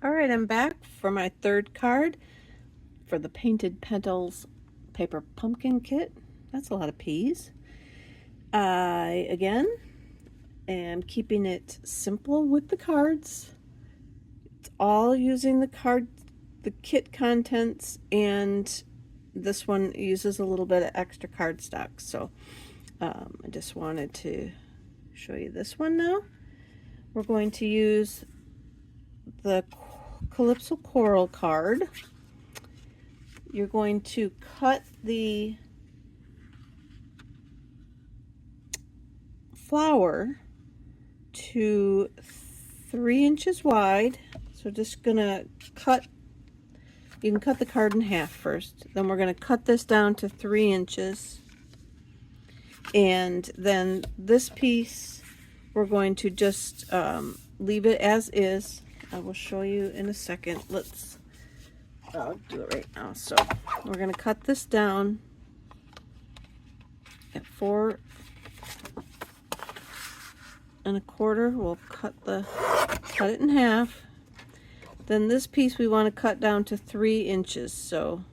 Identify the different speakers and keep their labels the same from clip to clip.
Speaker 1: All right, I'm back for my third card for the Painted Petals paper pumpkin kit. That's a lot of peas. I, again, am keeping it simple with the cards. It's all using the kit contents, and this one uses a little bit of extra cardstock. So I just wanted to show you this one now. We're going to use the Calypso Coral card. You're going to cut the flower to 3 inches wide. So just gonna cut, you can cut the card in half first. Then we're gonna cut this down to 3 inches. And then this piece, we're going to just leave it as is. I will show you in a second. I'll do it right now. So we're going to cut this down at 4 1/4. We'll cut it in half. Then this piece we want to cut down to 3 inches. So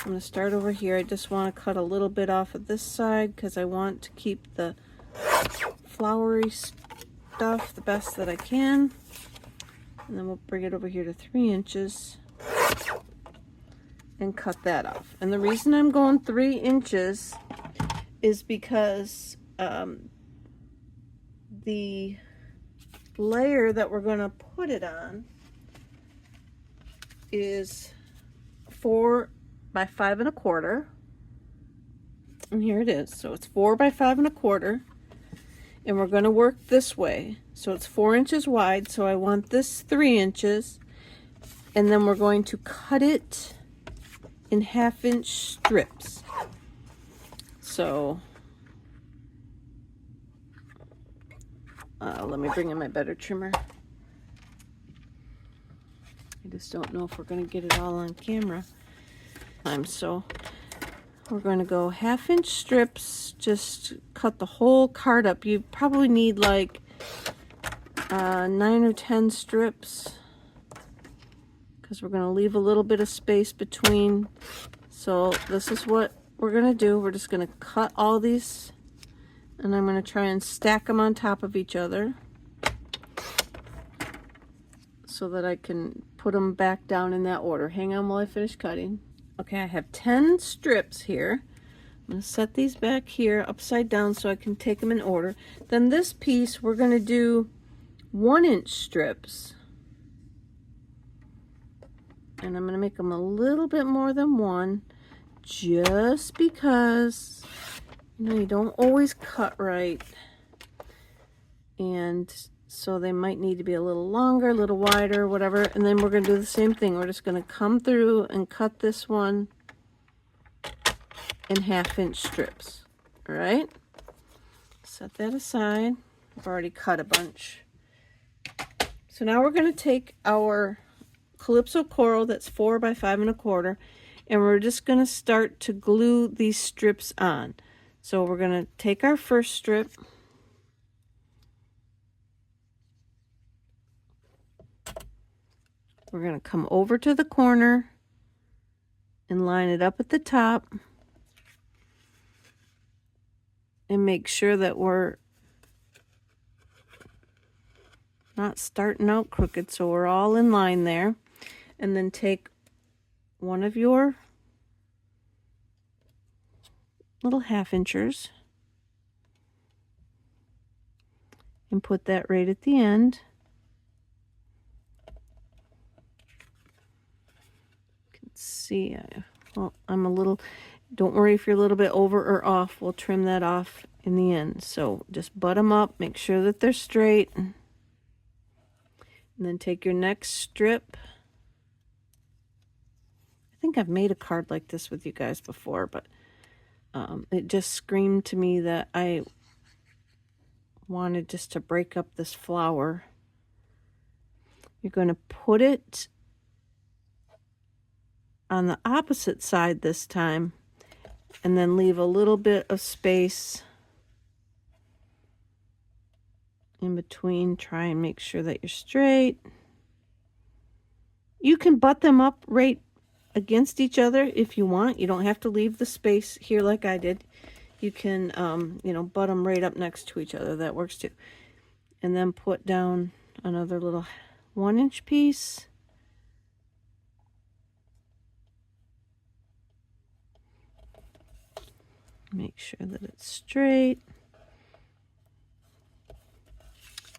Speaker 1: I'm going to start over here. I just want to cut a little bit off of this side because I want to keep the flowery stuff the best that I can. And then we'll bring it over here to 3 inches and cut that off. And the reason I'm going 3 inches is because the layer that we're going to put it on is 4 by 5 1/4, and here it is. So it's 4 by 5 1/4, and we're going to work this way. So it's 4 inches wide, so I want this 3 inches, and then we're going to cut it in 1/2 inch strips. So let me bring in my better trimmer. I just don't know if we're going to get it all on camera. So we're going to go 1/2 inch strips. Just cut the whole card up. You probably need like 9 or 10 strips because we're going to leave a little bit of space between. So this is what we're going to do. We're just going to cut all these, and I'm going to try and stack them on top of each other so that I can put them back down in that order. Hang on while I finish cutting. Okay, I have 10 strips here. I'm going to set these back here upside down so I can take them in order. Then this piece, we're going to do 1 inch strips. And I'm going to make them a little bit more than 1, just because, you know, you don't always cut right. And so they might need to be a little longer, a little wider, whatever. And then we're going to do the same thing. We're just going to come through and cut this one in 1/2 inch strips. All right. Set that aside. I've already cut a bunch. So now we're going to take our Calypso Coral that's 4 by 5 1/4, and we're just going to start to glue these strips on. So we're going to take our first strip. We're going to come over to the corner and line it up at the top and make sure that we're not starting out crooked, so we're all in line there. And then take one of your little 1/2 inchers and put that right at the end. See, well, I'm a little, don't worry if you're a little bit over or off, we'll trim that off in the end. So just butt them up, make sure that they're straight, and then take your next strip. I think I've made a card like this with you guys before, but it just screamed to me that I wanted just to break up this flower. You're going to put it on the opposite side this time, and then leave a little bit of space in between. Try and make sure that you're straight. You can butt them up right against each other if you want. You don't have to leave the space here like I did. You can, you know, butt them right up next to each other. That works too. And then put down another little 1-inch piece. Make sure that it's straight.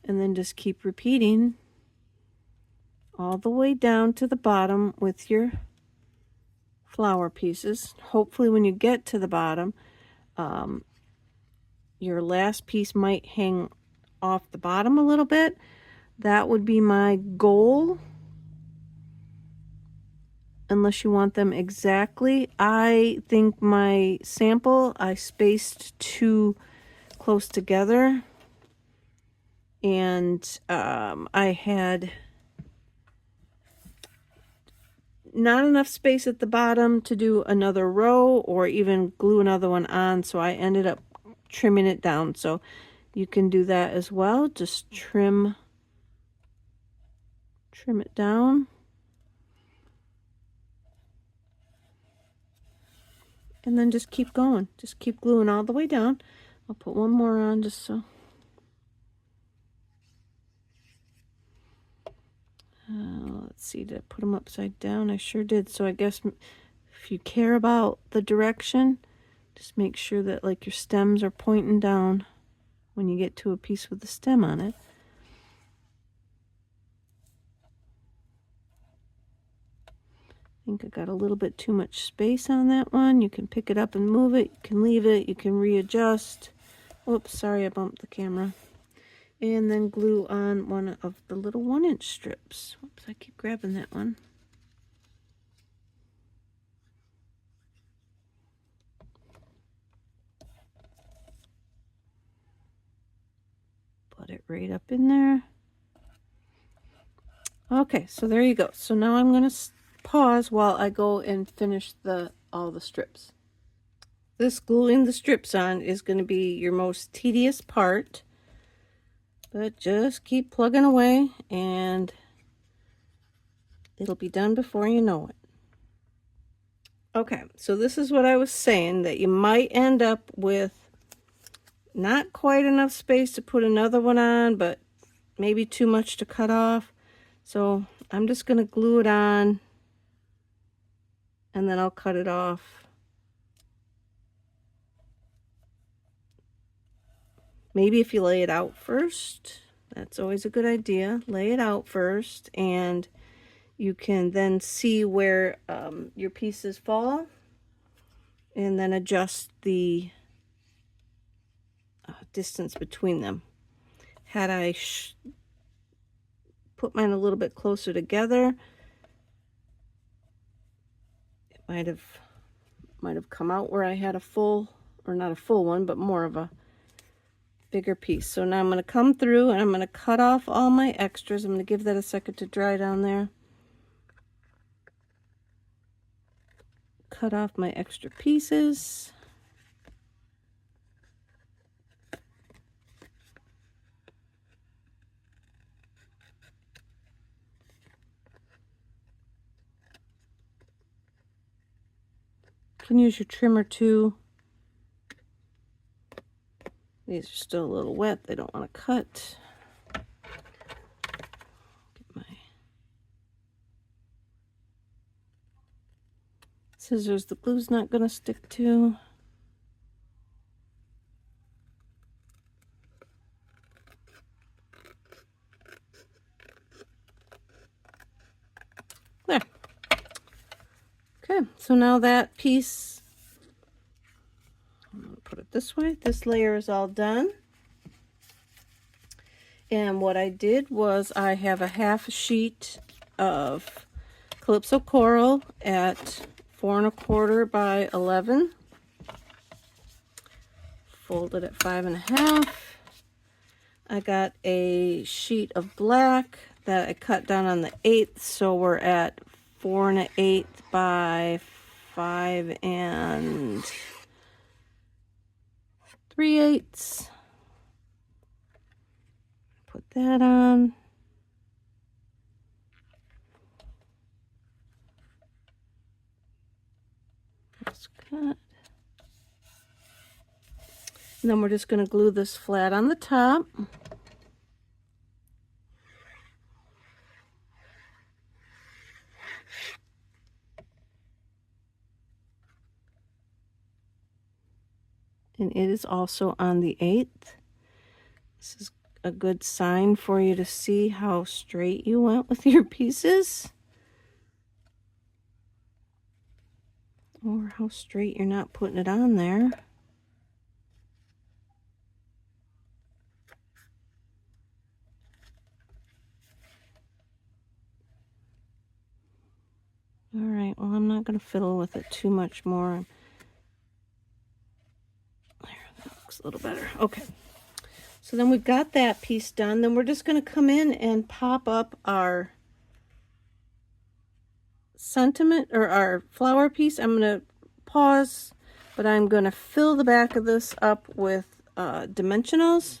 Speaker 1: And then just keep repeating all the way down to the bottom with your flower pieces. Hopefully when you get to the bottom, your last piece might hang off the bottom a little bit. That would be my goal, unless you want them exactly. I think my sample, I spaced too close together, and I had not enough space at the bottom to do another row or even glue another one on, so I ended up trimming it down. So you can do that as well. Just trim it down. And then just keep going. Just keep gluing all the way down. I'll put one more on just so. Let's see, did I put them upside down? I sure did. So I guess if you care about the direction, just make sure that like your stems are pointing down when you get to a piece with the stem on it. I think I got a little bit too much space on that one. You can pick it up and move it. You can leave it. You can readjust. Whoops, sorry I bumped the camera. And then glue on one of the little 1-inch strips. Whoops, I keep grabbing that one. Put it right up in there. Okay, so there you go. So now I'm going to pause while I go and finish all the strips. This gluing the strips on is going to be your most tedious part. But just keep plugging away and it'll be done before you know it. Okay, so this is what I was saying, that you might end up with not quite enough space to put another one on, but maybe too much to cut off. So I'm just going to glue it on and then I'll cut it off. Maybe if you lay it out first, that's always a good idea. Lay it out first and you can then see where your pieces fall and then adjust the distance between them. Had I put mine a little bit closer together, it might have come out where I had a full, or not a full one, but more of a bigger piece. So now I'm going to come through and I'm going to cut off all my extras. I'm going to give that a second to dry down there. Cut off my extra pieces. You can use your trimmer too. These are still a little wet. They don't want to cut. Get my scissors. The glue's not going to stick to. There. Okay, so now that piece, I'm going to put it this way. This layer is all done. And what I did was I have a half sheet of Calypso Coral at 4 1/4 by 11. Folded at 5 1/2. I got a sheet of black that I cut down on the 1/8, so we're at 4 1/8 by 5 3/8. Put that on. And then we're just going to glue this flat on the top. And it is also on the 8th. This is a good sign for you to see how straight you went with your pieces, or how straight you're not putting it on there. All right, well, I'm not going to fiddle with it too much more. There, that looks a little better. Okay. So then we've got that piece done. Then we're just going to come in and pop up our sentiment, or our flower piece. I'm going to pause, but I'm going to fill the back of this up with dimensionals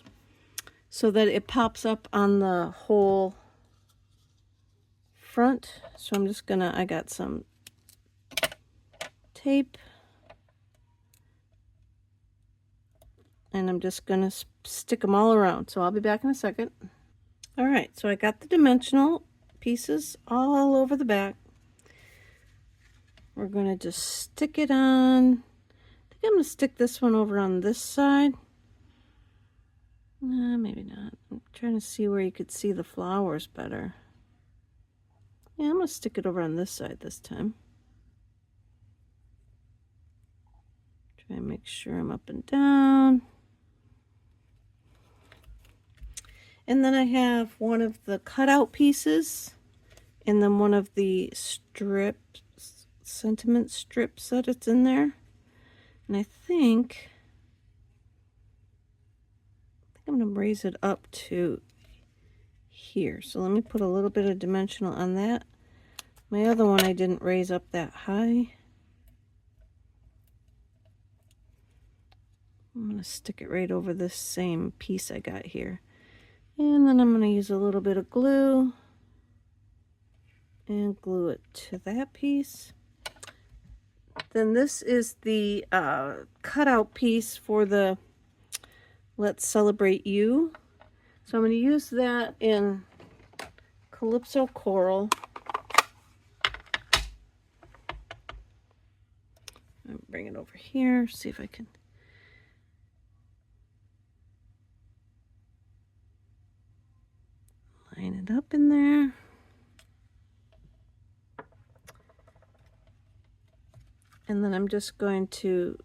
Speaker 1: so that it pops up on the whole front. So I'm just going to, I got some tape, and I'm just going to stick them all around. So I'll be back in a second. All right, so I got the dimensional pieces all over the back. We're going to just stick it on. I think I'm going to stick this one over on this side. Maybe not. I'm trying to see where you could see the flowers better. Yeah, I'm going to stick it over on this side this time. Try and make sure I'm up and down. And then I have one of the cutout pieces, and then one of the strips, sentiment strips that it's in there. And I think I'm going to raise it up to here. So let me put a little bit of dimensional on that. My other one I didn't raise up that high. I'm going to stick it right over this same piece I got here. And then I'm going to use a little bit of glue and glue it to that piece. Then this is the cutout piece for the Let's Celebrate You. So I'm going to use that in Calypso Coral. I'll bring it over here, see if I can. Line it up in there. And then I'm just going to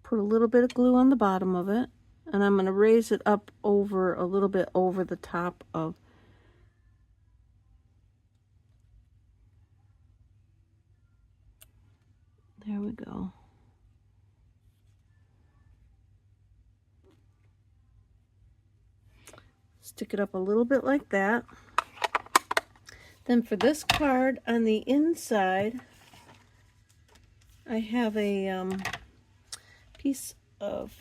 Speaker 1: put a little bit of glue on the bottom of it, and I'm going to raise it up over a little bit over the top of there we go. Stick it up a little bit like that. Then for this card on the inside, I have a piece of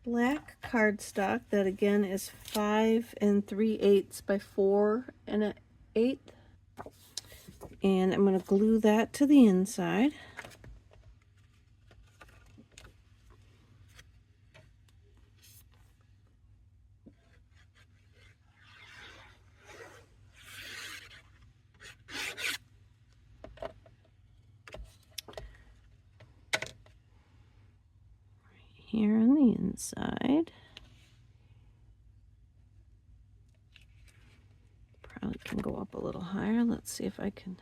Speaker 1: black cardstock that again is 5 3/8 by 4 1/8, and I'm going to glue that to the inside. Here on the inside. Probably can go up a little higher. Let's see if I can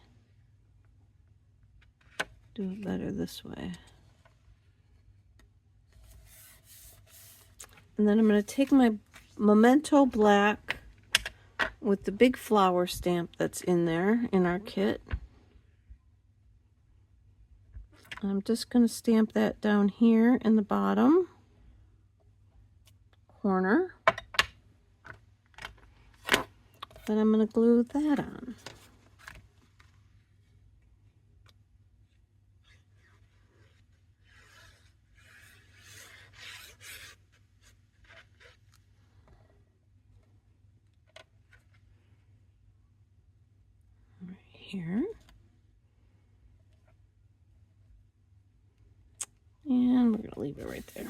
Speaker 1: do it better this way. And then I'm going to take my Memento Black with the big flower stamp that's in there in our kit. I'm just going to stamp that down here in the bottom corner. Then I'm going to glue that on. Right here. it right there.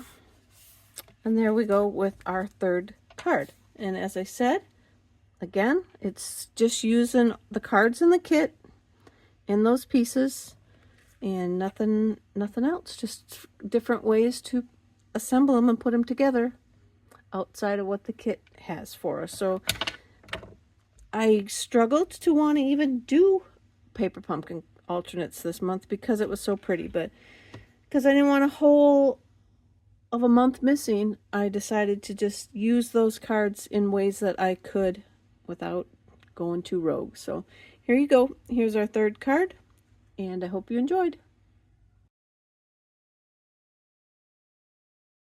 Speaker 1: And there we go with our third card. And as I said, again, it's just using the cards in the kit in those pieces and nothing else. Just different ways to assemble them and put them together outside of what the kit has for us. So I struggled to want to even do paper pumpkin alternates this month because it was so pretty, but because I didn't want a whole of a month missing, I decided to just use those cards in ways that I could without going too rogue. So here you go. Here's our third card, and I hope you enjoyed.